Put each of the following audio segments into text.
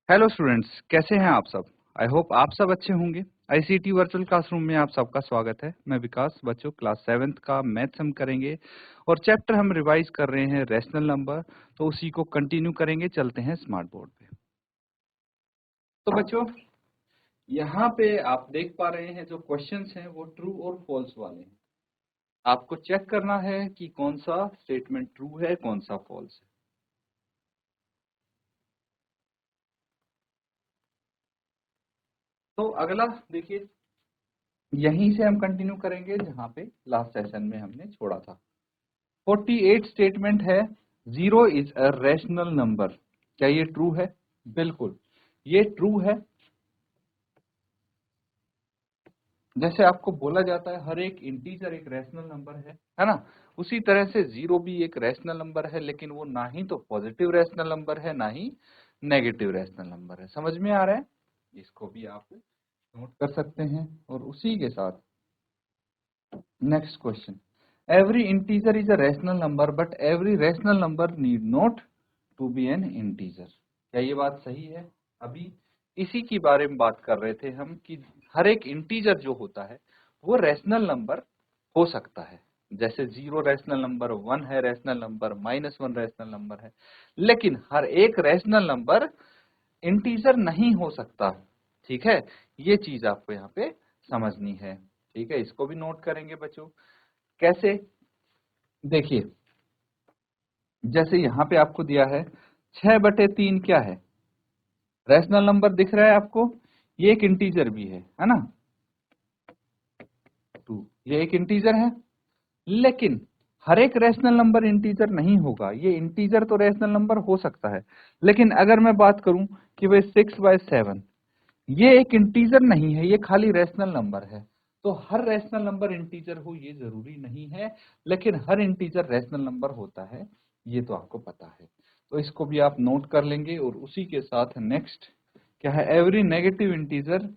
Hello students, कैसे हैं आप सब। आई होप आप सब अच्छे होंगे। आईसीटी वर्चुअल क्लासरूम में आप सबका स्वागत है। मैं विकास। बच्चों, क्लास 7th का मैथ्स हम करेंगे और चैप्टर हम रिवाइज कर रहे हैं रैशनल नंबर, तो उसी को कंटिन्यू करेंगे। चलते हैं स्मार्ट बोर्ड पे। तो बच्चों, यहाँ पे आप देख पा रहे हैं जो क्वेश्चंस हैं वो ट्रू और फॉल्स वाले हैं। आपको चेक करना है कि कौन सा स्टेटमेंट ट्रू है, कौन सा फॉल्स है। तो अगला देखिए, यहीं से हम कंटिन्यू करेंगे जहां पे लास्ट सेशन में हमने छोड़ा था। 48 स्टेटमेंट है, 0 इज अ रैशनल नंबर। क्या ये ट्रू है? बिल्कुल, ये ट्रू है। जैसे आपको बोला जाता है हर एक इंटीजर एक रैशनल नंबर है ना। उसी तरह से 0 भी एक रैशनल नंबर है, लेकिन वो ना ही तो पॉजिटिव रैशनल नंबर है, ना ही नेगेटिव रैशनल नंबर है। समझ में आ रहा है? इसको भी आप नोट कर सकते हैं। और उसी के साथ next question, every integer is a rational number but every rational number need not to be an integer. क्या ये बात सही है? अभी इसी के बारे में बात कर रहे थे हम कि हर एक इंटीजर जो होता है वो रैशनल नंबर हो सकता है। जैसे 0 रैशनल नंबर, 1 है रैशनल नंबर, -1 रैशनल नंबर है, लेकिन हर एक रैशनल नंबर इंटीजर नहीं हो सकता। ठीक है, ये चीज आपको यहाँ पे समझनी है। ठीक है, इसको भी नोट करेंगे बच्चों। कैसे? देखिए, जैसे यहाँ पे आपको दिया है 6/3 क्या है? रैशनल नंबर दिख रहा है आपको? ये एक इंटीजर भी है ना। 2 ये एक इंटीजर है, लेकिन हर एक रैशनल नंबर इंटीजर नहीं होगा। ये इंटीजर तो रैशनल नंबर हो सकता है, लेकिन अगर मैं बात करूं कि भाई 6/7 ये एक इंटीजर नहीं है, ये खाली रैशनल नंबर है। तो हर रैशनल नंबर इंटीजर हो ये जरूरी नहीं है, लेकिन हर इंटीजर रैशनल नंबर होता है, ये तो आपको पता है। तो इसको भी आप नोट कर लेंगे। और उसी के साथ नेक्स्ट क्या है, every negative integer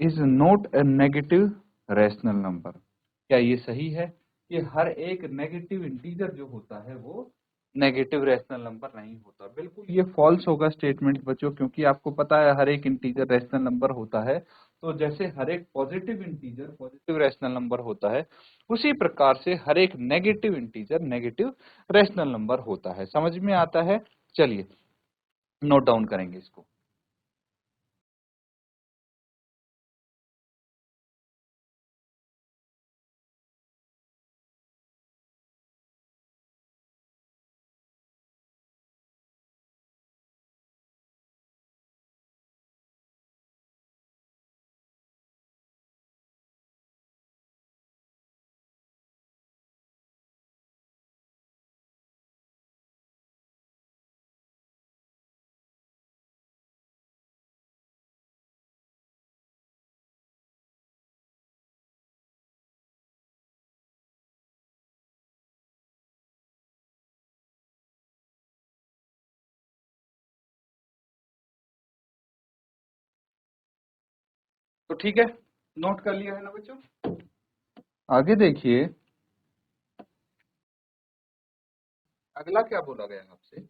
is not a negative rational number. क्या ये सही है कि हर एक नेगेटिव इंटीजर जो होता है वो नेगेटिव रैशनल नंबर नहीं होता? बिल्कुल ये फॉल्स होगा स्टेटमेंट बच्चों, क्योंकि आपको पता है हर एक इंटीजर रैशनल नंबर होता है। तो जैसे हर एक positive integer positive rational number होता है, उसी प्रकार से हर एक negative integer negative rational number होता है। समझ में आता है? चलिए नोट डाउन करेंगे इसको। तो ठीक है, नोट कर लिया है ना बच्चों। आगे देखिए, अगला क्या बोला गया आपसे।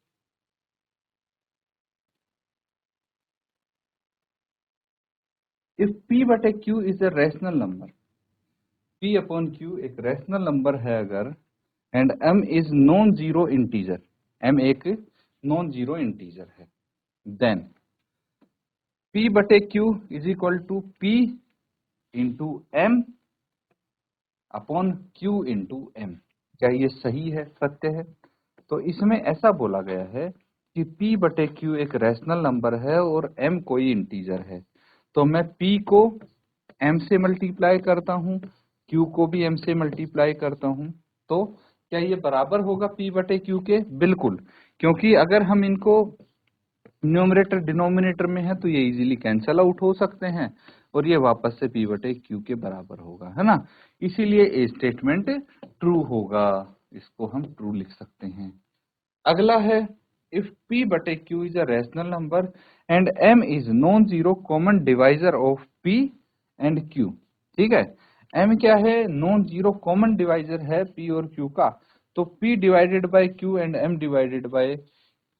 If P/Q is a rational number, P/Q एक रैशनल नंबर है अगर, and M is non zero integer, M एक नॉन जीरो इंटीजर है, then P/Q is equal to P into M upon Q into M। क्या ये सही है, सत्य है? तो इसमें ऐसा बोला गया है कि P/Q एक रैशनल नंबर है और M कोई इंटीजर है। तो मैं P को M से मल्टीप्लाई करता हूँ, Q को भी M से मल्टीप्लाई करता हूँ। तो क्या ये बराबर होगा P/Q के? बिल्कुल, क्योंकि अगर हम इनको न्यूमरेटर डिनोमिनेटर में है तो ये इजीली कैंसल आउट हो सकते हैं और ये वापस से P/Q के बराबर होगा, है ना। इसीलिए ये स्टेटमेंट ट्रू होगा, इसको हम ट्रू लिख सकते हैं। अगला है, if P/Q is a rational number and M is non zero common divisor of P and Q। ठीक है, M क्या है? नॉन जीरो कॉमन डिवाइजर है P और Q का। तो P divided by Q and M divided by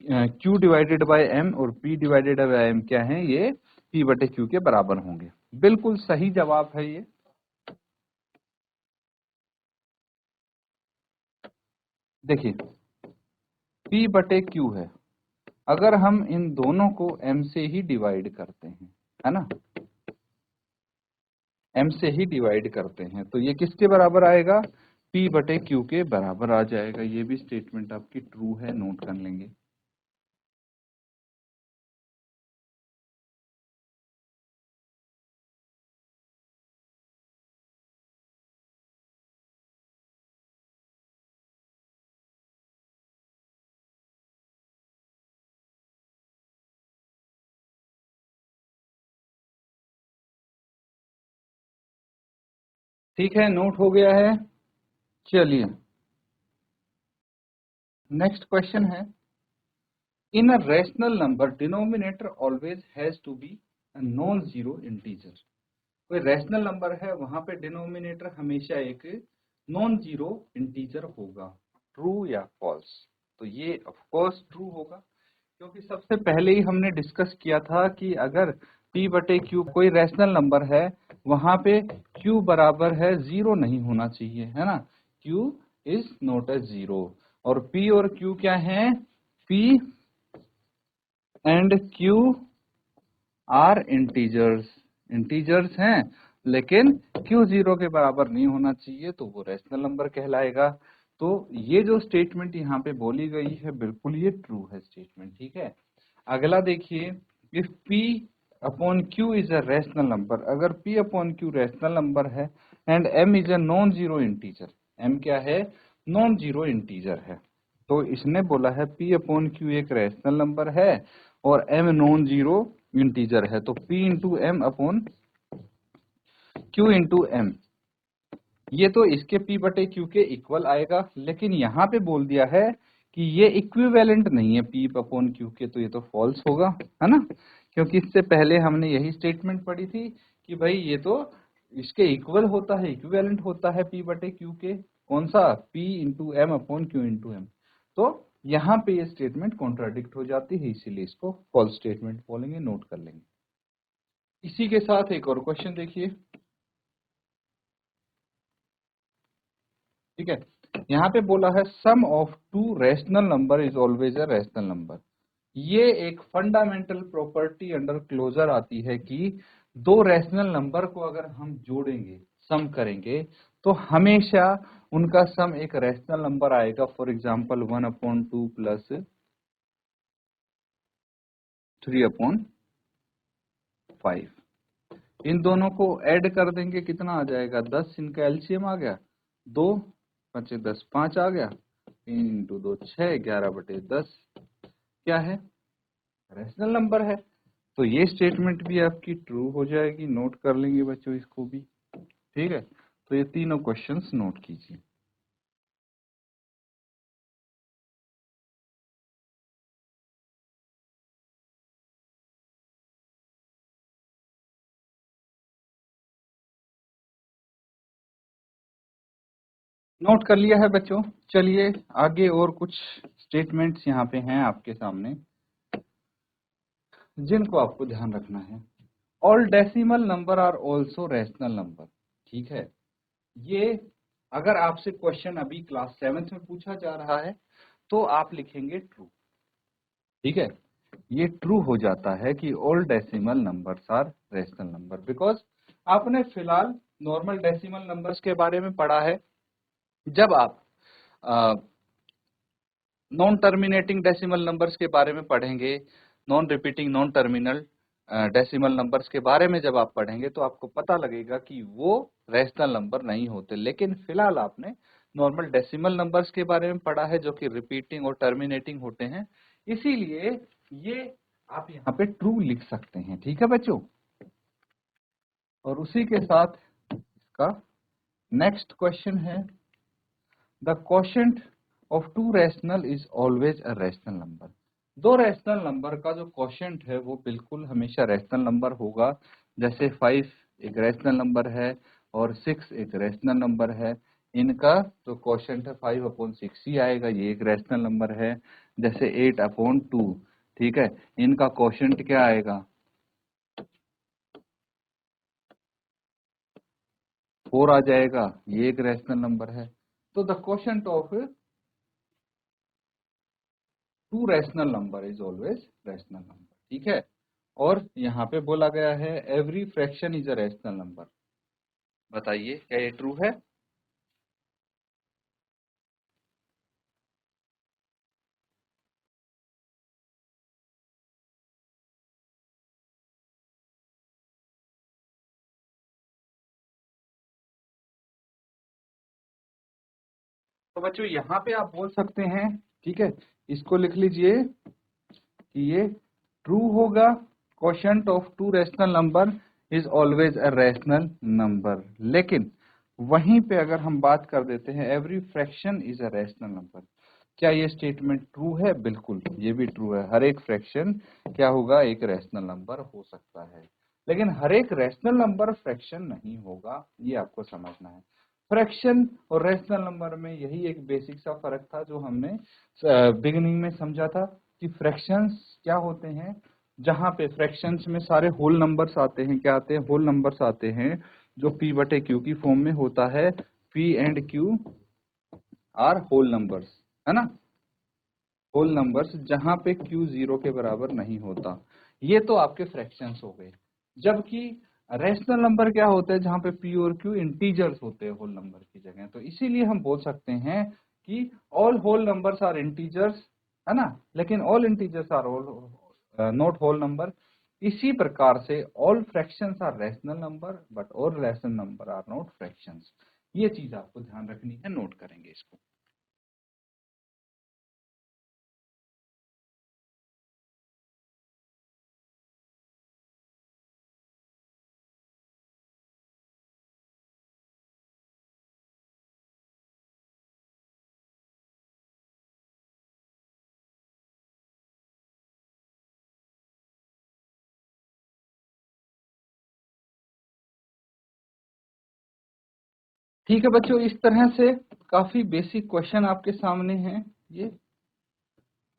Q divided by M और P divided by M क्या है, ये P बटे Q के बराबर होंगे। बिल्कुल सही जवाब है ये। देखिए P बटे Q है, अगर हम इन दोनों को M से ही डिवाइड करते हैं, है ना, M से ही डिवाइड करते हैं, तो ये किसके बराबर आएगा, P बटे Q के बराबर आ जाएगा। ये भी स्टेटमेंट आपकी ट्रू है, नोट कर लेंगे। ठीक है, नोट हो गया है। चलिए नेक्स्ट क्वेश्चन है, in a rational number denominator always has to be non zero integer. कोई रैशनल नंबर है, वहां पे डिनोमिनेटर हमेशा एक नॉन जीरो इंटीजर होगा, ट्रू या फॉल्स। तो ये ऑफ कोर्स ट्रू होगा, क्योंकि सबसे पहले ही हमने डिस्कस किया था कि अगर P बटे Q कोई रैशनल नंबर है, वहां पे Q बराबर है जीरो नहीं होना चाहिए, है ना, Q is not a zero. और P और Q क्या है, P and Q are integers, integers हैं, लेकिन Q जीरो के बराबर नहीं होना चाहिए, तो वो रैशनल नंबर कहलाएगा। तो ये जो स्टेटमेंट यहाँ पे बोली गई है, बिल्कुल ये ट्रू है स्टेटमेंट। ठीक है, अगला देखिए, if P upon Q is a rational number, अगर P upon Q rational number है and M is a non zero integer, M क्या है, नॉन जीरो इंटीजर है, तो इसने बोला है P अपॉन Q एक रैशनल नंबर है और M नॉन जीरो इंटीजर है, तो P into M upon Q into M, ये तो इसके P बटे Q के इक्वल आएगा। लेकिन यहाँ पे बोल दिया है कि ये इक्विवेलेंट नहीं है P अपॉन Q के, तो ये तो फॉल्स होगा, है ना, क्योंकि इससे पहले हमने यही स्टेटमेंट पढ़ी थी कि भाई ये तो इसके इक्वल होता है, इक्विवेलेंट होता है P बटे Q के, कौन सा, P into M upon Q into M. तो यहाँ पे ये स्टेटमेंट कॉन्ट्राडिक्ट हो जाती है, इसीलिए इसको फॉल्स स्टेटमेंट बोलेंगे, नोट कर लेंगे। इसी के साथ एक और क्वेश्चन देखिए। ठीक है, यहाँ पे बोला है sum of two rational number is always a rational number. ये एक फंडामेंटल प्रॉपर्टी अंडर क्लोजर आती है कि दो रैशनल नंबर को अगर हम जोड़ेंगे, सम करेंगे, तो हमेशा उनका सम एक रैशनल नंबर आएगा। फॉर एग्जाम्पल 1/2 प्लस 3/5, इन दोनों को ऐड कर देंगे, कितना आ जाएगा, 10, इनका एलसीएम आ गया, 2 5 10, 5 आ गया, 3 इंटू 2 6, 11/10 क्या है, रैशनल नंबर है। तो ये स्टेटमेंट भी आपकी ट्रू हो जाएगी, नोट कर लेंगे बच्चों इसको भी। ठीक है, तो ये तीनों क्वेश्चंस नोट कीजिए। नोट कर लिया है बच्चों। चलिए आगे और कुछ स्टेटमेंट्स यहाँ पे हैं आपके सामने, जिनको आपको ध्यान रखना है। All decimal number are also rational number. ठीक है, ये अगर आपसे क्वेश्चन अभी क्लास 7th में पूछा जा रहा है, तो आप लिखेंगे ट्रू। ठीक है, ये ट्रू हो जाता है कि all decimal numbers are rational number, because आपने फिलहाल नॉर्मल डेसिमल नंबर्स के बारे में पढ़ा है। जब आप नॉन टर्मिनेटिंग डेसिमल नंबर्स के बारे में पढ़ेंगे, non repeating non terminal decimal numbers के बारे में जब आप पढ़ेंगे, तो आपको पता लगेगा कि वो रैशनल नंबर नहीं होते। लेकिन फिलहाल आपने नॉर्मल डेसिमल नंबर्स के बारे में पढ़ा है, जो कि रिपीटिंग और टर्मिनेटिंग होते हैं, इसीलिए ये आप यहाँ पे ट्रू लिख सकते हैं। ठीक है बच्चों, और उसी के साथ इसका नेक्स्ट क्वेश्चन है, the quotient of two rational is always a rational number. दो रैशनल नंबर का जो क्वोशिएंट है वो बिल्कुल हमेशा रैशनल नंबर होगा। जैसे 5 एक रैशनल नंबर है और 6 एक रैशनल नंबर है, इनका जो क्वोशिएंट है 5/6 ही आएगा, ये एक रैशनल नंबर है। जैसे 8/2, ठीक है, इनका क्वोशंट क्या आएगा, 4 आ जाएगा, ये एक रैशनल नंबर है। तो the quotient of two rational number is always rational number, ठीक है। और यहाँ पे बोला गया है every fraction is a rational number. बताइए क्या ये ट्रू है? तो बच्चों यहाँ पे आप बोल सकते हैं, ठीक है, इसको लिख लीजिए कि ये ट्रू होगा, quotient of two rational number is always a rational number. लेकिन वहीं पे अगर हम बात कर देते हैं every fraction is a rational number, क्या ये स्टेटमेंट ट्रू है? बिल्कुल, ये भी ट्रू है। हर एक फ्रैक्शन क्या होगा, एक रैशनल नंबर हो सकता है, लेकिन हर एक रैशनल नंबर फ्रैक्शन नहीं होगा, ये आपको समझना है। फ्रैक्शन और रैशनल नंबर में यही एक बेसिक सा फर्क था जो हमने बिगिनिंग में समझा था कि फ्रैक्शंस क्या होते हैं, जहां पे फ्रैक्शंस में सारे होल नंबर्स आते हैं। क्या आते हैं? होल नंबर्स आते हैं, जो p/q की फॉर्म में होता है। p and q are whole numbers, है ना, होल नंबर्स जहां पे q 0 के बराबर नहीं होता। ये तो आपके फ्रैक्शंस हो गए। जबकि रैशनल नंबर क्या होता है, जहां पे p और q इंटीजर्स होते हैं होल नंबर की जगह। तो इसीलिए हम बोल सकते हैं कि all whole numbers are integers, है ना, लेकिन all integers are not whole number. इसी प्रकार से all fractions are rational number but all rational number are not fractions. ये चीज आपको ध्यान रखनी है, नोट करेंगे इसको। ठीक है बच्चों, इस तरह से काफी बेसिक क्वेश्चन आपके सामने हैं ये।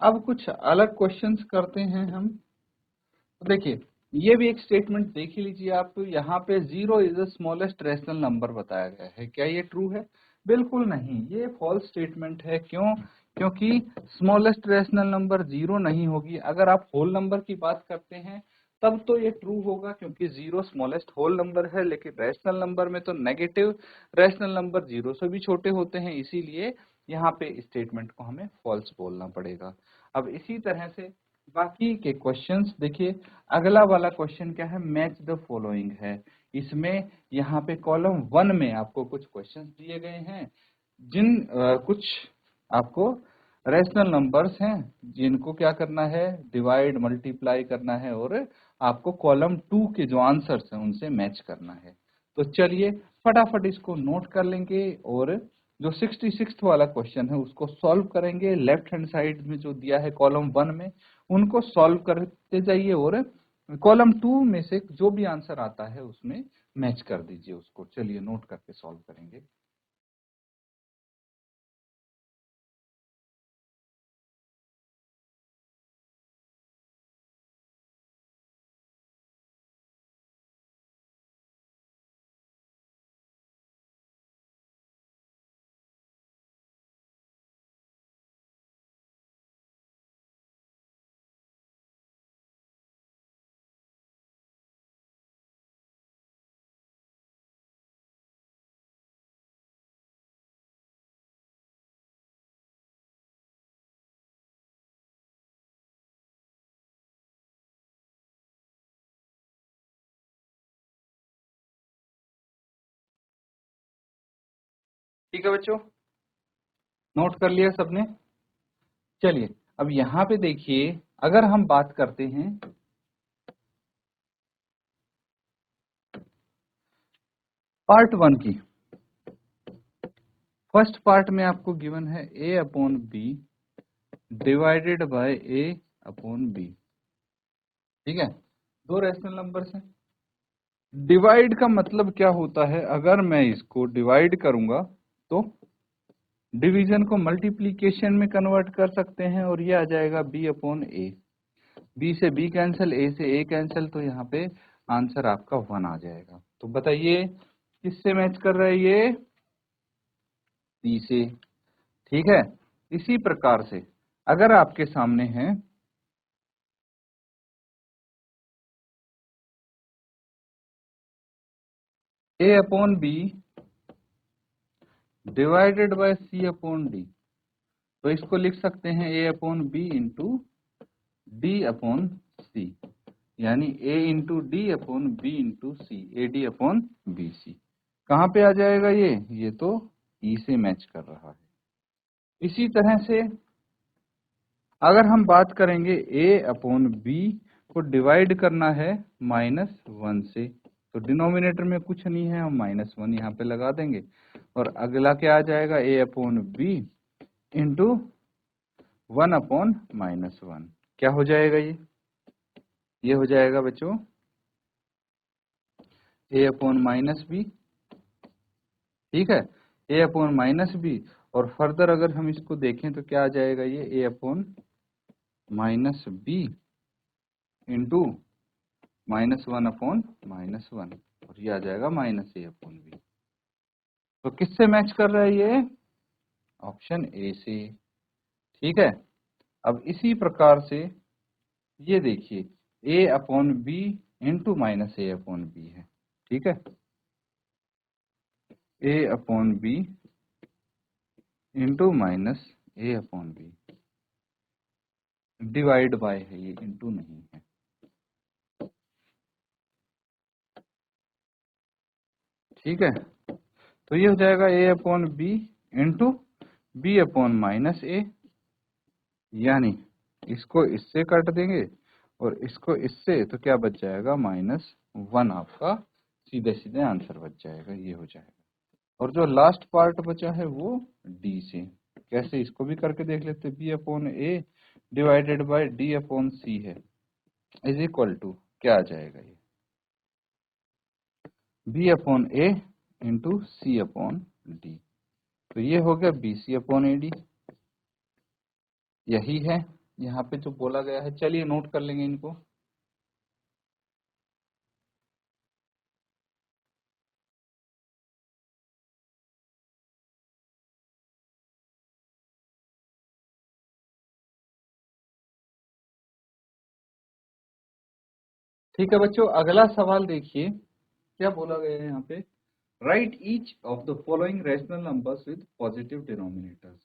अब कुछ अलग क्वेश्चंस करते हैं हम। तो देखिए, ये भी एक स्टेटमेंट देख ही लीजिए आप। यहाँ पे 0 is the smallest rational number बताया गया है। क्या ये ट्रू है? बिल्कुल नहीं, ये फॉल्स स्टेटमेंट है। क्यों? क्योंकि स्मॉलेस्ट रैशनल नंबर 0 नहीं होगी। अगर आप होल नंबर की बात करते हैं तब तो ये ट्रू होगा, क्योंकि 0 स्मॉलेस्ट होल नंबर है। लेकिन रैशनल नंबर में तो नेगेटिव रैशनल नंबर 0 से भी छोटे होते हैं, इसीलिए यहाँ पे स्टेटमेंट को हमें फॉल्स बोलना पड़ेगा। अब इसी तरह से बाकी के क्वेश्चंस देखिए। अगला वाला क्वेश्चन क्या है, मैच द फॉलोइंग है। इसमें यहाँ पे कॉलम 1 में आपको कुछ क्वेश्चंस दिए गए हैं, जिन कुछ आपको रैशनल नंबर्स हैं जिनको क्या करना है, डिवाइड मल्टीप्लाई करना है, और आपको कॉलम 2 के जो आंसर्स हैं उनसे मैच करना है। तो चलिए फटाफट इसको नोट कर लेंगे, और जो 66 वाला क्वेश्चन है उसको सॉल्व करेंगे। लेफ्ट हैंड साइड में जो दिया है कॉलम 1 में, उनको सॉल्व करते जाइए, और कॉलम 2 में से जो भी आंसर आता है उसमें मैच कर दीजिए उसको। चलिए नोट करके सॉल्व करेंगे। ठीक है बच्चों, नोट कर लिया सबने? चलिए अब यहाँ पे देखिए, अगर हम बात करते हैं पार्ट 1 की, फर्स्ट पार्ट में आपको गिवन है a/b डिवाइडेड बाय a/b। ठीक है, दो रैशनल नंबर्स हैं। डिवाइड का मतलब क्या होता है, अगर मैं इसको डिवाइड करूंगा तो डिवीजन को मल्टीप्लीकेशन में कन्वर्ट कर सकते हैं और ये आ जाएगा b अपॉन a। b से b कैंसिल, a से a कैंसिल, तो यहाँ पे आंसर आपका 1 आ जाएगा। तो बताइए किससे मैच कर रहा है ये? c से। ठीक है, इसी प्रकार से अगर आपके सामने है a upon b divided by c upon d, तो इसको लिख सकते हैं a upon b into d upon c, यानी a into d upon b into c, a d upon b c. कहाँ पे आ जाएगा ये तो ई से मैच कर रहा है। इसी तरह से अगर हम बात करेंगे a अपॉन बी को डिवाइड करना है -1 से, तो डिनोमिनेटर में कुछ नहीं है, हम -1 यहाँ पे लगा देंगे और अगला क्या आ जाएगा? a upon b into 1 upon -1। क्या हो जाएगा ये हो जाएगा बच्चों a अपॉन माइनस बी। ठीक है, a अपॉन माइनस बी, और फर्दर अगर हम इसको देखें तो क्या आ जाएगा? ये a upon minus b into -1 upon -1, और ये आ जाएगा -a अपॉन बी। तो किससे मैच कर रहा है ये? ऑप्शन ए से। ठीक है, अब इसी प्रकार से ये देखिए a upon b into -a upon b है। ठीक है, a upon b into -a upon b, divide by है ये, इंटू नहीं है। ठीक है, तो ये हो जाएगा a upon b into b upon -a, यानी इसको इससे काट देंगे और इसको इससे, तो क्या बच जाएगा? -1 आपका सीधे सीधे आंसर बच जाएगा, ये हो जाएगा। और जो लास्ट पार्ट बचा है वो डी से। कैसे, इसको भी करके देख लेते। B upon A divided by D upon C है, इज इक्वल टू क्या आ जाएगा? ये B upon A into C upon D, तो ये हो गया B C upon A D. यही है यहाँ पे जो बोला गया है। चलिए नोट कर लेंगे इनको। ठीक है बच्चों, अगला सवाल देखिए क्या बोला गया है यहाँ पे। Right each of the following rational numbers with positive denominators.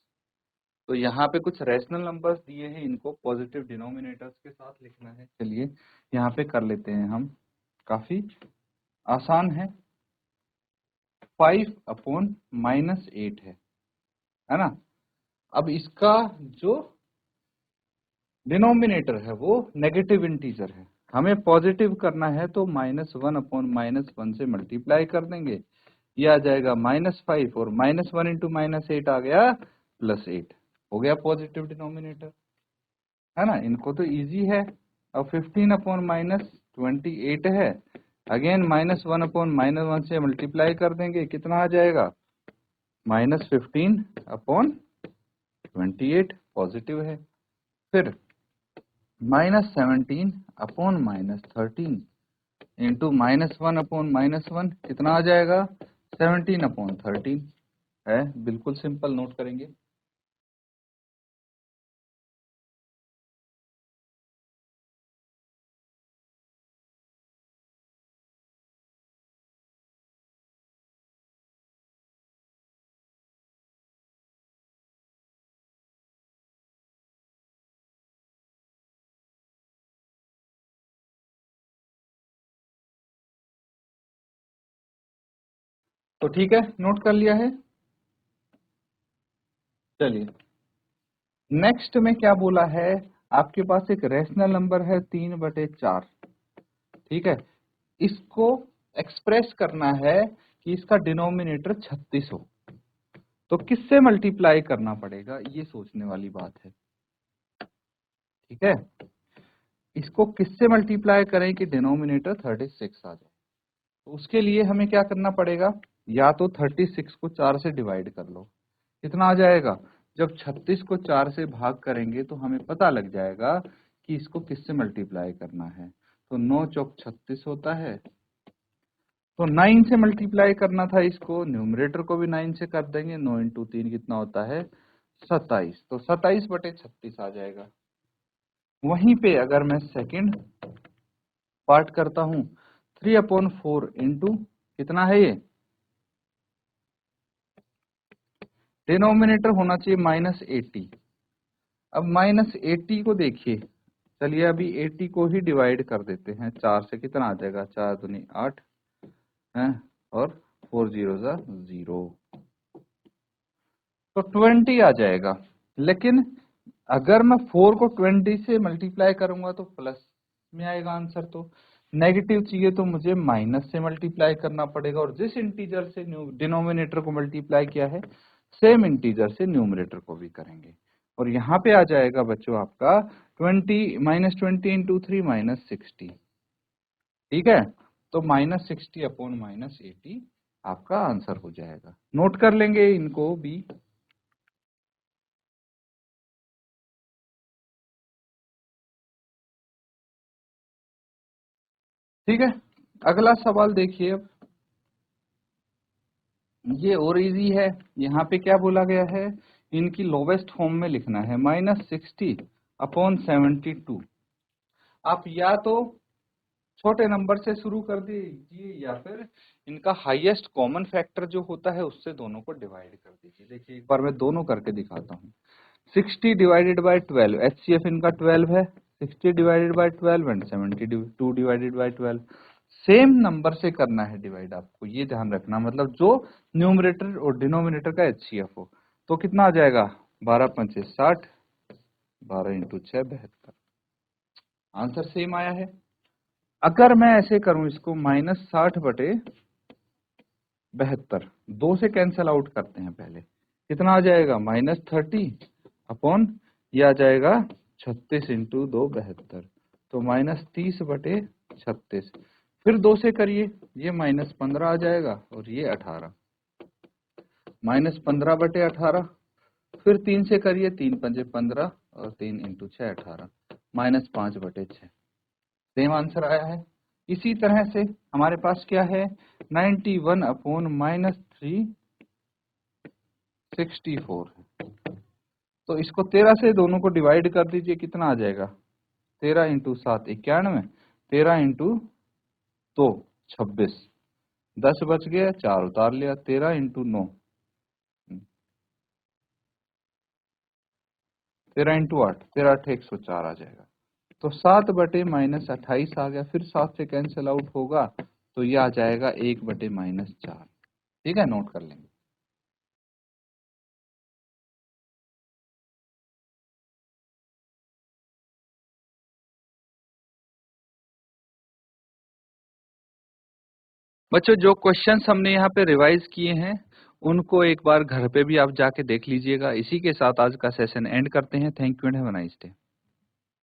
तो यहाँ पे कुछ रैशनल नंबर्स दिए हैं, इनको पॉजिटिव डिनोमिनेटर्स के साथ लिखना है। चलिए यहाँ पे कर लेते हैं हम, काफी आसान है। 5 अपॉन -8 है ना। अब इसका जो डिनोमिनेटर है वो नेगेटिव इंटीजर है, हमें पॉजिटिव करना है, तो -1 अपॉन -1 से मल्टीप्लाई कर देंगे, ये आ जाएगा -5, और -1 इंटू -8 आ गया +8, हो गया पॉजिटिव डिनोमिनेटर, है ना। इनको तो इजी है। अब 15 अपॉन -28 है, अगेन -1 अपॉन -1 से मल्टीप्लाई कर देंगे, कितना आ जाएगा? -15 अपॉन 28, पॉजिटिव है। फिर -17 अपॉन -13 इंटू -1 अपॉन -1, कितना आ जाएगा? 17 अपॉन 13 है, बिल्कुल सिंपल, नोट करेंगे। तो ठीक है, नोट कर लिया है। चलिए नेक्स्ट में क्या बोला है, आपके पास एक रैशनल नंबर है 3/4। ठीक है, इसको एक्सप्रेस करना है कि इसका डिनोमिनेटर 36 हो, तो किससे मल्टीप्लाई करना पड़ेगा, ये सोचने वाली बात है। ठीक है, इसको किससे मल्टीप्लाई करें कि डिनोमिनेटर 36 आ जाए? तो उसके लिए हमें क्या करना पड़ेगा, या तो 36 को 4 से डिवाइड कर लो, कितना आ जाएगा? जब 36 को 4 से भाग करेंगे तो हमें पता लग जाएगा कि इसको किससे मल्टीप्लाई करना है। तो 9 चौक 36 होता है, तो 9 से मल्टीप्लाई करना था इसको, न्यूमरेटर को भी 9 से कर देंगे। 9 इंटू 3 कितना होता है? 27। तो 27/36 आ जाएगा। वहीं पे अगर मैं सेकंड पार्ट करता हूं, 3/4 इंटू कितना है ये? डिनोमिनेटर होना चाहिए -80। अब -80 को देखिए, चलिए अभी 80 को ही डिवाइड कर देते हैं 4 से। कितना आ जाएगा? 4 दूनी 8 है, और 4 0 0, तो 20 आ जाएगा। लेकिन अगर मैं 4 को 20 से मल्टीप्लाई करूंगा तो प्लस में आएगा आंसर। तो नेगेटिव चाहिए तो मुझे माइनस से मल्टीप्लाई करना पड़ेगा, और जिस इंटीजर से डिनोमिनेटर को मल्टीप्लाई किया है सेम इंटीजर से न्यूमरेटर को भी करेंगे। और यहाँ पे आ जाएगा बच्चों आपका 20 -20 इंटू 3 -60। ठीक है, तो -60/-80 आपका आंसर हो जाएगा। नोट कर लेंगे इनको भी। ठीक है, अगला सवाल देखिए। अब ये और इजी है। यहाँ पे क्या बोला गया है? इनकी लोवेस्ट फॉर्म में लिखना है, -60/72। आप या तो छोटे नंबर से शुरू कर दीजिए या फिर इनका हाईएस्ट कॉमन फैक्टर जो होता है उससे दोनों को डिवाइड कर दीजिए। देखिए एक बार मैं दोनों करके दिखाता हूँ। 60 डिवाइडेड बाय 12, HCF इनका 12 है। 60 divided by 12 and 72 divided by 12। Same number से करना है डिवाइड, आपको ये ध्यान रखना, मतलब जो न्यूमरेटर और डिनोमिनेटर का HCF हो। तो कितना आ जाएगा? 12 पंचे 60, 12 इंटू 6 72। आंसर सेम आया है। अगर मैं ऐसे करूं इसको, -60/72, 2 से कैंसल आउट करते हैं पहले, कितना आ जाएगा? -30 ये आ जाएगा 36 इंटू 2 72, तो -30/36। फिर 2 से करिए, ये -15 आ जाएगा, और ये 18, -15/18। फिर 3 से करिए, 3 पंजे 15 और 3 इंटू 6 18, -5/6। सेम आंसर आया है। इसी तरह से हमारे पास क्या है? 91/-364 है। तो इसको 13 से दोनों को डिवाइड कर दीजिए, कितना आ जाएगा? 13 इंटू 7 91, 13 इंटू 2 26, 10 बच गया, 4 उतार लिया, 13 इंटू 9, 13 इंटू 8, 13 8 104 आ जाएगा। तो 7/-28 आ गया। फिर 7 से कैंसिल आउट होगा, तो ये आ जाएगा 1/-4। ठीक है, नोट कर लेंगे। बच्चों जो क्वेश्चंस हमने यहाँ पे रिवाइज किए हैं उनको एक बार घर पे भी आप जाके देख लीजिएगा। इसी के साथ आज का सेशन एंड करते हैं। Thank you and have a nice day.